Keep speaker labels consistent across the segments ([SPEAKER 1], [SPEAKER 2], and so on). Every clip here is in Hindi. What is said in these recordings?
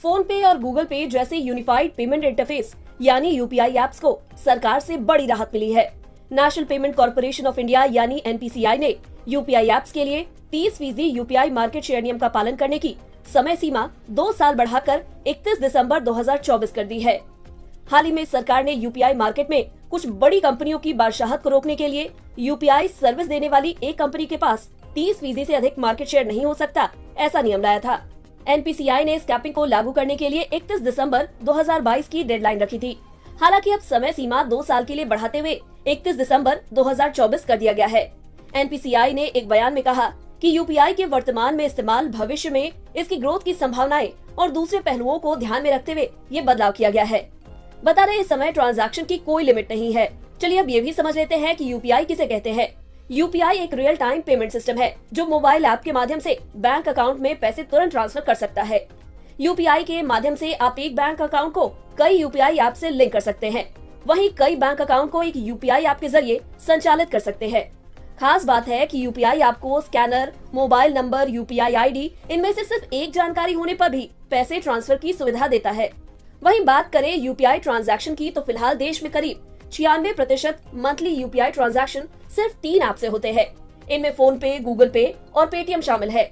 [SPEAKER 1] फोन पे और गूगल पे जैसे यूनिफाइड पेमेंट इंटरफेस यानी यूपीआई ऐप्स को सरकार से बड़ी राहत मिली है। National payment corporation of India यानी एनपीसीआई ने यूपीआई ऐप्स के लिए 30% यूपीआई मार्केट शेयर नियम का पालन करने की समय सीमा 2 साल बढ़ाकर 31 दिसंबर 2024 कर दी है। हाल ही में सरकार ने यूपीआई मार्केट में कुछ बड़ी कंपनियों की बादशाहत को रोकने के लिए यूपीआई सर्विस देने वाली एक कंपनी के पास 30% से अधिक मार्केट शेयर नहीं हो सकता, ऐसा नियम लाया था। एनपीसीआई ने इस कैपिंग को लागू करने के लिए 31 दिसंबर 2022 की डेडलाइन रखी थी। हालांकि अब समय सीमा 2 साल के लिए बढ़ाते हुए 31 दिसंबर 2024 कर दिया गया है। एनपीसीआई ने एक बयान में कहा कि यूपीआई के वर्तमान में इस्तेमाल, भविष्य में इसकी ग्रोथ की संभावनाएं और दूसरे पहलुओं को ध्यान में रखते हुए ये बदलाव किया गया है। बता रहे इस समय ट्रांजैक्शन की कोई लिमिट नहीं है। चलिए अब ये भी समझ लेते हैं कि यूपीआई किसे कहते हैं। यूपीआई एक रियल टाइम पेमेंट सिस्टम है जो मोबाइल ऐप के माध्यम से बैंक अकाउंट में पैसे तुरंत ट्रांसफर कर सकता है। यूपीआई के माध्यम से आप एक बैंक अकाउंट को कई यूपीआई ऐप से लिंक कर सकते हैं। वहीं कई बैंक अकाउंट को एक यूपीआई ऐप के जरिए संचालित कर सकते हैं। खास बात है कि यूपीआई आपको scanner, mobile number, UPI ID, इनमें से सिर्फ एक जानकारी होने पर भी पैसे ट्रांसफर की सुविधा देता है। वहीं बात करें यूपीआई ट्रांजैक्शन की, तो फिलहाल देश में करीब 96% मंथली यूपीआई ट्रांजैक्शन सिर्फ 3 ऐप से होते हैं। इनमें फोन पे, गूगल पे और पेटीएम शामिल है।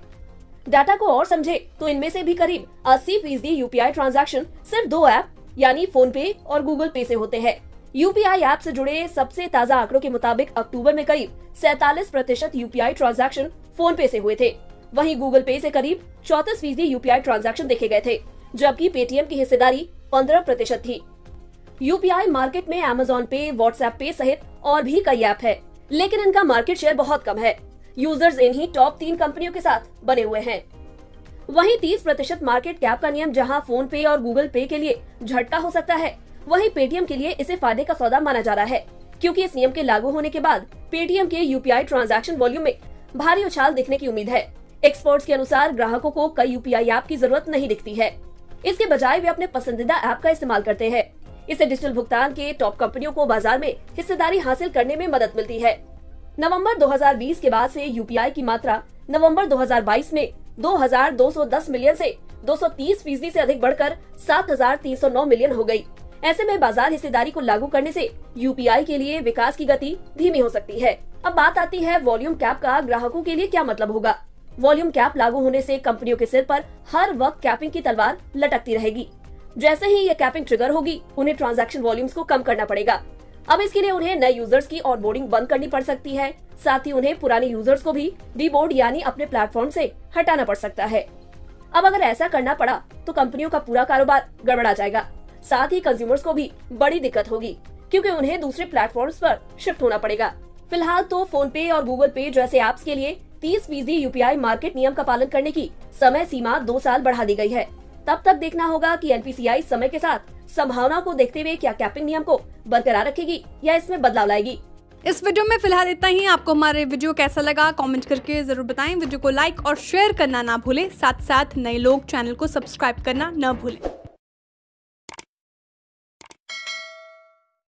[SPEAKER 1] डाटा को और समझे तो इनमें से भी करीब 80% यूपीआई ट्रांजैक्शन सिर्फ 2 ऐप यानी फोन पे और गूगल पे से होते हैं। यूपीआई ऐप से जुड़े सबसे ताज़ा आंकड़ों के मुताबिक अक्टूबर में करीब 47% यूपीआई ट्रांजैक्शन फोन पे से हुए थे। वहीं गूगल पे से करीब 34% यूपीआई ट्रांजैक्शन देखे गए थे, जबकि पेटीएम की हिस्सेदारी 15% थी। यूपीआई मार्केट में अमेज़न पे, व्हाट्सएप पे सहित और भी कई ऐप है, लेकिन इनका मार्केट शेयर बहुत कम है। यूजर्स इन्हीं टॉप 3 कंपनियों के साथ बने हुए हैं। वहीं 30% मार्केट कैप का नियम जहां फोन पे और गूगल पे के लिए झटका हो सकता है, वहीं पेटीएम के लिए इसे फायदे का सौदा माना जा रहा है, क्योंकि इस नियम के लागू होने के बाद पेटीएम के यूपीआई ट्रांजैक्शन वॉल्यूम में भारी उछाल दिखने की उम्मीद है। एक्सपर्ट्स के अनुसार ग्राहकों को कई यूपीआई ऐप की जरूरत नहीं दिखती है। इसके बजाय वे अपने पसंदीदा ऐप का इस्तेमाल करते हैं। इससे डिजिटल भुगतान के टॉप कंपनियों को बाजार में हिस्सेदारी हासिल करने में मदद मिलती है। नवंबर 2020 के बाद से यूपीआई की मात्रा नवंबर 2022 में 2210 मिलियन से 230% से अधिक बढ़कर 7309 मिलियन हो गई। ऐसे में बाजार हिस्सेदारी को लागू करने से यूपीआई के लिए विकास की गति धीमी हो सकती है। अब बात आती है वॉल्यूम कैप का ग्राहकों के लिए क्या मतलब होगा। वॉल्यूम कैप लागू होने से कंपनियों के सिर पर हर वक्त कैपिंग की तलवार लटकती रहेगी। जैसे ही ये कैपिंग ट्रिगर होगी, उन्हें ट्रांजैक्शन वॉल्यूम्स को कम करना पड़ेगा। अब इसके लिए उन्हें नए यूजर्स की ऑनबोर्डिंग बंद करनी पड़ सकती है। साथ ही उन्हें पुराने यूजर्स को भी डीबोर्ड यानी अपने प्लेटफॉर्म से हटाना पड़ सकता है। अब अगर ऐसा करना पड़ा तो कंपनियों का पूरा कारोबार गड़बड़ा जाएगा। साथ ही कंज्यूमर्स को भी बड़ी दिक्कत होगी, क्योंकि उन्हें दूसरे प्लेटफॉर्म्स पर शिफ्ट होना पड़ेगा। फिलहाल तो फोन पे और गूगल पे जैसे ऐप्स के लिए 30% यूपीआई मार्केट नियम का पालन करने की समय सीमा 2 साल बढ़ा दी गई है। तब तक देखना होगा कि एनपीसीआई समय के साथ संभावना को देखते हुए क्या कैपिंग नियम को बरकरार रखेगी या इसमें बदलाव लाएगी।
[SPEAKER 2] इस वीडियो में फिलहाल इतना ही। आपको हमारे वीडियो कैसा लगा कमेंट करके जरूर बताएं। वीडियो को लाइक और शेयर करना ना भूलें। साथ साथ नए लोग चैनल को सब्सक्राइब करना न भूलें।